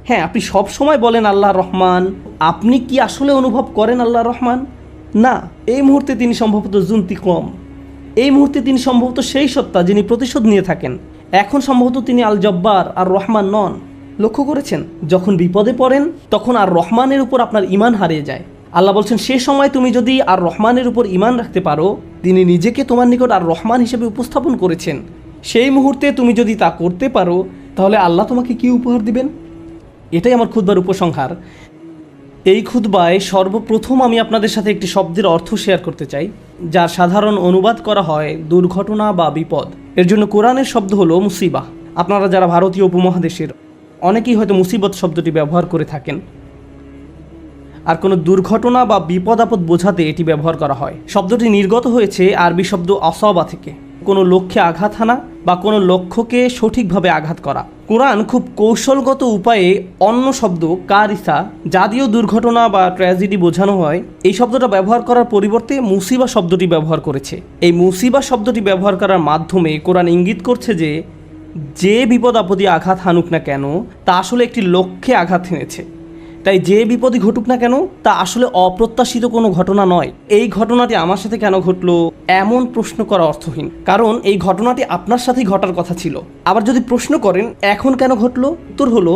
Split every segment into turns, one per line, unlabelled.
হ্যাঁ, আপনি সব সময় বলেন আল্লাহ রহমান, আপনি কি আসলে অনুভব করেন আল্লাহ রহমান? না, এই মুহূর্তে তিনি সম্ভবত জুন্তিকম, এই মুহূর্তে তিনি সম্ভবত সেই সত্তা যিনি প্রতিশোধ নিয়ে থাকেন। এখন সম্ভবত তিনি আল জব্বার আর রহমান নন। লক্ষ্য করেছেন, যখন বিপদে পড়েন তখন আর রহমানের উপর আপনার ঈমান হারিয়ে যায়। আল্লাহ বলছেন, সে সময় তুমি যদি আর রহমানের উপর ঈমান রাখতে পারো, তিনি নিজেকে তোমার নিকট আর রহমান হিসেবে উপস্থাপন করেছেন, সেই মুহূর্তে তুমি যদি তা করতে পারো, তাহলে আল্লাহ তোমাকে কি উপহার দিবেন? এটাই আমার খুতবার উপসংহার। এই খুতবায় সর্বপ্রথম আমি আপনাদের সাথে একটি শব্দের অর্থ শেয়ার করতে চাই, যার সাধারণ অনুবাদ করা হয় দুর্ঘটনা বা বিপদ। এর জন্য কোরআনের শব্দ হলো মুসিবাহ। আপনারা যারা ভারতীয় উপমহাদেশের, অনেকেই হয়তো মুসিবত শব্দটি ব্যবহার করে থাকেন। আর কোনো দুর্ঘটনা বা বিপদ আপদ বোঝাতে এটি ব্যবহার করা হয়। শব্দটি নির্গত হয়েছে আরবি শব্দ আসবা থেকে, কোনো লক্ষ্যে আঘাত হানা বা কোনো লক্ষ্যকে সঠিকভাবে আঘাত করা। কোরআন খুব কৌশলগত উপায়ে অন্য শব্দ কারিসা, যা দিয়েও দুর্ঘটনা বা ট্র্যাজেডি বোঝানো হয়, এই শব্দটা ব্যবহার করার পরিবর্তে মুসিবা শব্দটি ব্যবহার করেছে। এই মুসিবা শব্দটি ব্যবহার করার মাধ্যমে কোরআন ইঙ্গিত করছে যে বিপদ আপদে আঘাত হানুক না কেন, তা আসলে একটি লক্ষ্যে আঘাত হেনেছে। তাই যে বিপদই ঘটুক না কেন, তা আসলে অপ্রত্যাশিত কোনো ঘটনা নয়। এই ঘটনাটি আমার সাথে কেন ঘটলো, এমন প্রশ্ন করা অর্থহীন, কারণ এই ঘটনাটি আপনার সাথেই ঘটার কথা ছিল। আবার যদি প্রশ্ন করেন এখন কেন ঘটলো, উত্তর হলো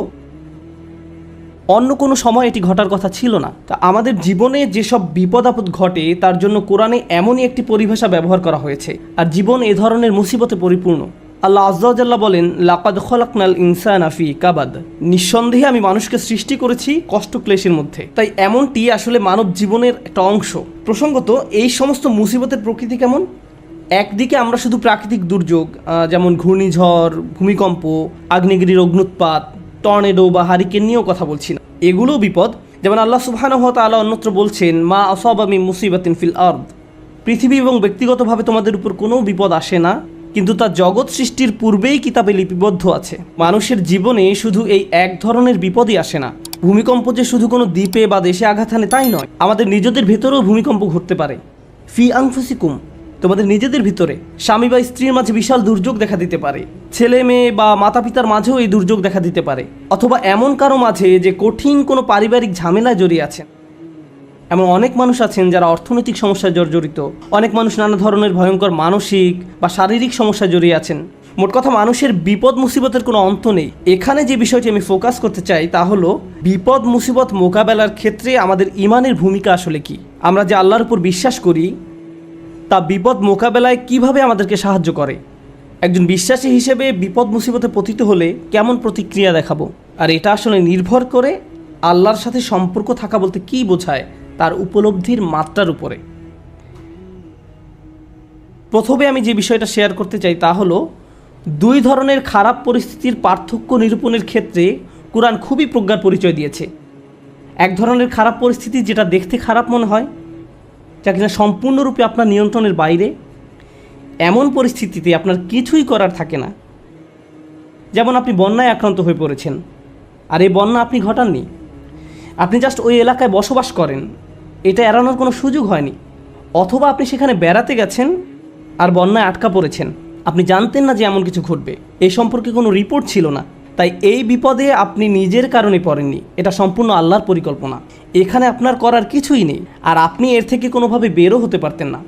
অন্য কোনো সময় এটি ঘটার কথা ছিল না। তা আমাদের জীবনে যেসব বিপদ আপদ ঘটে, তার জন্য কোরআনে এমনই একটি পরিভাষা ব্যবহার করা হয়েছে। আর জীবন এ ধরনের মুসিবতে পরিপূর্ণ। আল্লাহ আজ্জা ওয়া জাল্লা বলেন, লাকাদ খলাকনাল ইনসানা ফি কাবাদ, নিঃসন্দেহে আমি মানুষকে সৃষ্টি করেছি কষ্ট ক্লেশের মধ্যে। তাই এমনটি আসলে মানব জীবনের একটা অংশ। প্রসঙ্গত, এই সমস্ত মুসিবতের প্রকৃতি কেমন? একদিকে আমরা শুধু প্রাকৃতিক দুর্যোগ, যেমন ঘূর্ণিঝড়, ভূমিকম্প, আগ্নেয়গিরির অগ্নুৎপাত, টর্নেডো বা হারিকেন নিয়েও কথা বলছি না। এগুলোও বিপদ। যেমন আল্লাহ সুবহানাহু ওয়া তাআলা অন্যত্র বলছেন, মা আসাবা মিন মুসিবাতিন ফিল আরদ, পৃথিবী এবং ব্যক্তিগতভাবে তোমাদের উপর কোনো বিপদ আসে না, কিন্তু তা জগৎ সৃষ্টির পূর্বেই কিতাবে লিপিবদ্ধ আছে। মানুষের জীবনে শুধু এই এক ধরনের বিপদই আসে না। ভূমিকম্প যে শুধু কোনো দ্বীপে বা দেশে আঘাত হানে তাই নয়, আমাদের নিজেদের ভেতরেও ভূমিকম্প ঘটতে পারে। ফি আনফুসিকুম, তোমাদের নিজেদের ভিতরে স্বামী বা স্ত্রীর মাঝে বিশাল দুর্যোগ দেখা দিতে পারে, ছেলে মেয়ে বা মাতা পিতার মাঝেও এই দুর্যোগ দেখা দিতে পারে, অথবা এমন কারো মাঝে যে কঠিন কোনো পারিবারিক ঝামেলায় জড়িয়ে আছেন। এমন অনেক মানুষ আছেন যারা অর্থনৈতিক সমস্যায় জর্জরিত, অনেক মানুষ নানা ধরনের ভয়ঙ্কর মানসিক বা শারীরিক সমস্যায় জড়িয়ে আছেন। মোট কথা, মানুষের বিপদ মুসিবতের কোনো অন্ত নেই। এখানে যে বিষয়টি আমি ফোকাস করতে চাই তা হলো বিপদ মুসিবত মোকাবেলার ক্ষেত্রে আমাদের ইমানের ভূমিকা আসলে কি। আমরা যে আল্লাহর উপর বিশ্বাস করি, তা বিপদ মোকাবেলায় কিভাবে আমাদেরকে সাহায্য করে। একজন বিশ্বাসী হিসেবে বিপদ মুসিবতে পতিত হলে কেমন প্রতিক্রিয়া দেখাবো, আর এটা আসলে নির্ভর করে আল্লাহর সাথে সম্পর্ক থাকা বলতে কী বোঝায় তার উপলব্ধির মাত্রার উপরে। প্রথমে আমি যে বিষয়টা শেয়ার করতে চাই তা হলো, দুই ধরনের খারাপ পরিস্থিতির পার্থক্য নিরূপণের ক্ষেত্রে কোরআন খুবই প্রজ্ঞার পরিচয় দিয়েছে। এক ধরনের খারাপ পরিস্থিতি যেটা দেখতে খারাপ মনে হয়, যা কিনা সম্পূর্ণরূপে আপনার নিয়ন্ত্রণের বাইরে, এমন পরিস্থিতিতে আপনার কিছুই করার থাকে না। যেমন আপনি বন্যায় আক্রান্ত হয়ে পড়েছেন, আর এই বন্যা আপনি ঘটাননি, আপনি জাস্ট ওই এলাকায় বসবাস করেন, এটা এড়ানোর কোনো সুযোগ হয়নি। অথবা আপনি সেখানে বেড়াতে গেছেন আর বন্যায় আটকা পড়েছেন, আপনি জানতেন না যে এমন কিছু ঘটবে, এই সম্পর্কে কোনো রিপোর্ট ছিল না। তাই এই বিপদে আপনি নিজের কারণে পড়েননি, এটা সম্পূর্ণ আল্লাহর পরিকল্পনা। এখানে আপনার করার কিছুই নেই, আর আপনি এর থেকে কোনোভাবে বেরও হতে পারতেন না।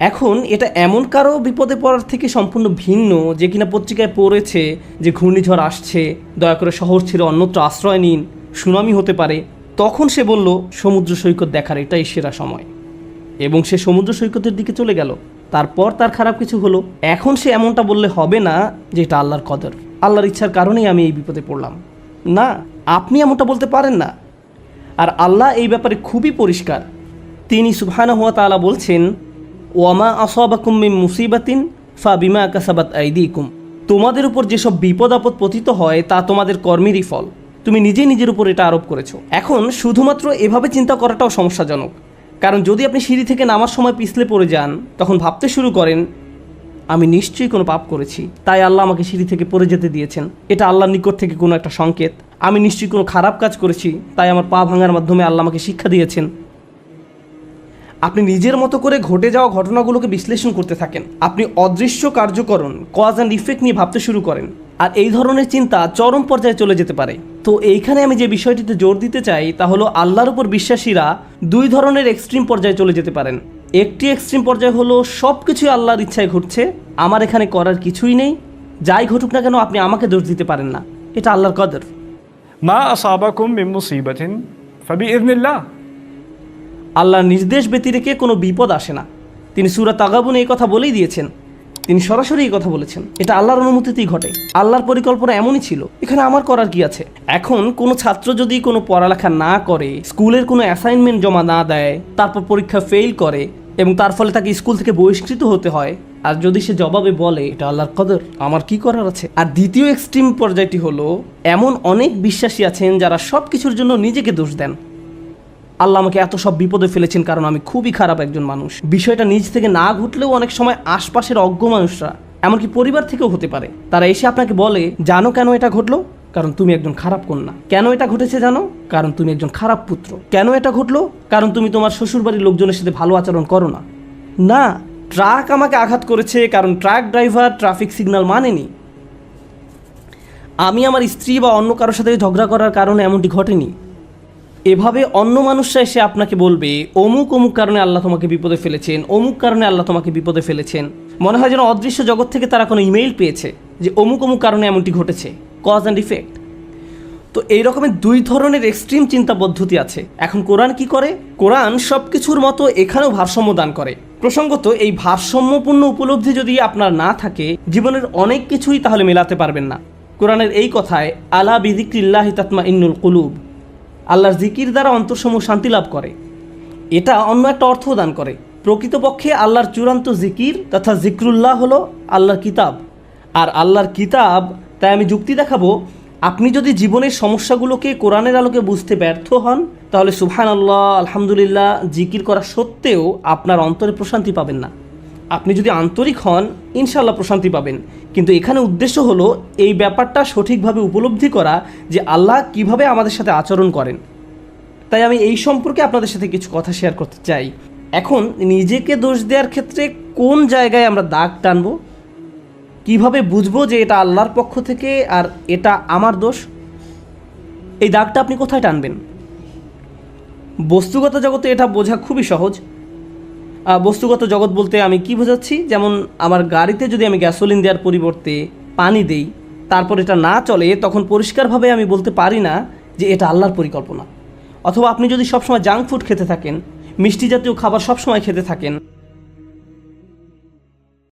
এখন এটা এমন কারো বিপদে পড়ার থেকে সম্পূর্ণ ভিন্ন, যে কিনা পত্রিকায় পড়েছে যে ঘূর্ণিঝড় আসছে, দয়া করে শহর ছেড়ে অন্যত্র আশ্রয় নিন, সুনামি হতে পারে। তখন সে বলল সমুদ্র সৈকত দেখার এটাই সেরা সময়, এবং সে সমুদ্র সৈকতের দিকে চলে গেল। তারপর তার খারাপ কিছু হলো। এখন সে এমনটা বললে হবে না যে এটা আল্লাহর কদর, আল্লাহর ইচ্ছার কারণেই আমি এই বিপদে পড়লাম। না, আপনি এমনটা বলতে পারেন না। আর আল্লাহ এই ব্যাপারে খুবই পরিষ্কার। তিনি সুবহানাহু ওয়া তাআলা বলছেন, ওয়ামা আসাবাকুম মিন মুসিবাতিন ফাবিমা কাসাবাত আইদিকুম, তোমাদের উপর যেসব বিপদ আপদ পতিত হয় তা তোমাদের কর্মেরই ফল, তুমি নিজেই নিজের উপর এটা আরোপ করেছো। এখন শুধুমাত্র এভাবে চিন্তা করাটাও সমস্যাজনক, কারণ যদি আপনি সিঁড়ি থেকে নামার সময় পিছলে পড়ে যান, তখন ভাবতে শুরু করেন আমি নিশ্চয়ই কোনো পাপ করেছি, তাই আল্লাহ আমাকে সিঁড়ি থেকে পড়ে যেতে দিয়েছেন, এটা আল্লাহর নিকট থেকে কোনো একটা সংকেত। আমি নিশ্চয়ই কোনো খারাপ কাজ করেছি, তাই আমার পা ভাঙার মাধ্যমে আল্লাহ আমাকে শিক্ষা দিয়েছেন। আপনি নিজের মতো করে ঘটে যাওয়া ঘটনাগুলোকে বিশ্লেষণ করতে থাকেন। আপনি অদৃশ্য কার্যকরণ, কজ অ্যান্ড ইফেক্ট নিয়ে ভাবতে শুরু করেন। আর এই ধরনের চিন্তা চরম পর্যায়ে চলে যেতে পারে। তো এইখানে আমি যে বিষয়টিতে জোর দিতে চাই তা হলো আল্লাহর উপর বিশ্বাসীরা দুই ধরনের এক্সট্রিম পর্যায়ে চলে যেতে পারেন। একটি এক্সট্রিম পর্যায়ে হলো সব কিছুই আল্লাহর ইচ্ছায় ঘটছে, আমার এখানে করার কিছুই নেই, যাই ঘটুক না কেন আপনি আমাকে দোষ দিতে পারেন না, এটা আল্লাহর কদর।
মা আসাবাকুম মিন মুসিবাতিন ফাবিইذনিল্লাহ।
আল্লাহর নির্দেশ ব্যতিরেকে কোনো বিপদ আসে না। তিনি সূরা তাগাবুনে এই কথা বলেই দিয়েছেন, তিনি সরাসরি এই কথা বলেছেন, এটা আল্লাহর অনুমতিতেই ঘটে, আল্লাহর পরিকল্পনা এমনই ছিল, এখানে আমার করার কি আছে। এখন কোনো ছাত্র যদি কোনো পড়ালেখা না করে, স্কুলের কোনো অ্যাসাইনমেন্ট জমা না দেয়, তারপর পরীক্ষা ফেল করে এবং তার ফলে তাকে স্কুল থেকে বহিষ্কৃত হতে হয়, আর যদি সে জবাবে বলে এটা আল্লাহর কদর, আমার কি করার আছে। আর দ্বিতীয় এক্সট্রিম পর্যায়টি হলো এমন অনেক বিশ্বাসী আছেন যারা সব কিছুর জন্য নিজেকে দোষ দেন। আল্লাহ আমাকে এত সব বিপদে ফেলেছেন কারণ আমি খুবই খারাপ একজন মানুষ। বিষয়টা নিজ থেকে না ঘটলেও অনেক সময় আশপাশের অজ্ঞ মানুষরা, এমনকি পরিবার থেকেও হতে পারে, তারা এসে আপনাকে বলে জানো কেন এটা ঘটলো, কারণ তুমি একজন খারাপ কন্যা। কেন এটা ঘটেছে জানো, কারণ তুমি একজন খারাপ পুত্র। কেন এটা ঘটলো, কারণ তুমি তোমার শ্বশুরবাড়ির লোকজনের সাথে ভালো আচরণ করো না। না, ট্রাক আমাকে আঘাত করেছে কারণ ট্রাক ড্রাইভার ট্রাফিক সিগন্যাল মানেনি। আমি আমার স্ত্রী বা অন্য কারোর সাথে ঝগড়া করার কারণে এমনটি ঘটেনি। এভাবে অন্য মানুষরা এসে আপনাকে বলবে অমুক অমুক কারণে আল্লাহ তোমাকে বিপদে ফেলেছেন, অমুক কারণে আল্লাহ তোমাকে বিপদে ফেলেছেন। মনে হয় যেন অদৃশ্য জগৎ থেকে তারা কোনো ইমেইল পেয়েছে যে অমুক অমুক কারণে এমনটি ঘটেছে, কজ অ্যান্ড ইফেক্ট। তো এই রকমের দুই ধরনের এক্সট্রিম চিন্তা পদ্ধতি আছে। এখন কোরআন কি করে? কোরআন সব কিছুর মতো এখানেও ভারসাম্য দান করে। প্রসঙ্গত এই ভারসাম্যপূর্ণ উপলব্ধি যদি আপনার না থাকে, জীবনের অনেক কিছুই তাহলে মেলাতে পারবেন না। কোরআনের এই কথায় আলা বিযিক্রিল্লাহি তাতমাইন্নুল কুলুব, আল্লাহর জিকির দ্বারা অন্তরসমূহ শান্তি লাভ করে, এটা অন্য একটা অর্থ দান করে। প্রকৃতপক্ষে আল্লাহর চূড়ান্ত জিকির তথা জিক্রুল্লাহ হলো আল্লাহর কিতাব। আর আল্লাহর কিতাব, তাই আমি যুক্তি দেখাবো, আপনি যদি জীবনের সমস্যাগুলোকে কোরআনের আলোকে বুঝতে ব্যর্থ হন, তাহলে সুবহানাল্লাহ আলহামদুলিল্লাহ জিকির করা সত্ত্বেও আপনার অন্তরে প্রশান্তি পাবেন না। আপনি যদি আন্তরিক হন ইনশাআল্লাহ প্রশান্তি পাবেন। কিন্তু এখানে উদ্দেশ্য হলো এই ব্যাপারটা সঠিকভাবে উপলব্ধি করা যে আল্লাহ কিভাবে আমাদের সাথে আচরণ করেন। তাই আমি এই সম্পর্কে আপনাদের সাথে কিছু কথা শেয়ার করতে চাই। এখন নিজেকে দোষ দেওয়ার ক্ষেত্রে কোন জায়গায় আমরা দাগ টানবো, কিভাবে বুঝবো যে এটা আল্লাহর পক্ষ থেকে আর এটা আমার দোষ, এই দাগটা আপনি কোথায় টানবেন? বস্তুগত জগতে এটা বোঝা খুবই সহজ। বস্তুগত জগৎ বলতে আমি কি বোঝাচ্ছি, যেমন আমার গাড়িতে যদি আমি গ্যাসোলিন দেওয়ার পরিবর্তে পানি দেই, তারপর এটা না চলে, তখন পরিষ্কারভাবে আমি বলতে পারি না যে এটা আল্লাহর পরিকল্পনা। অথবা আপনি যদি সবসময় জাঙ্ক ফুড খেতে থাকেন, মিষ্টি জাতীয় খাবার সবসময় খেতে থাকেন,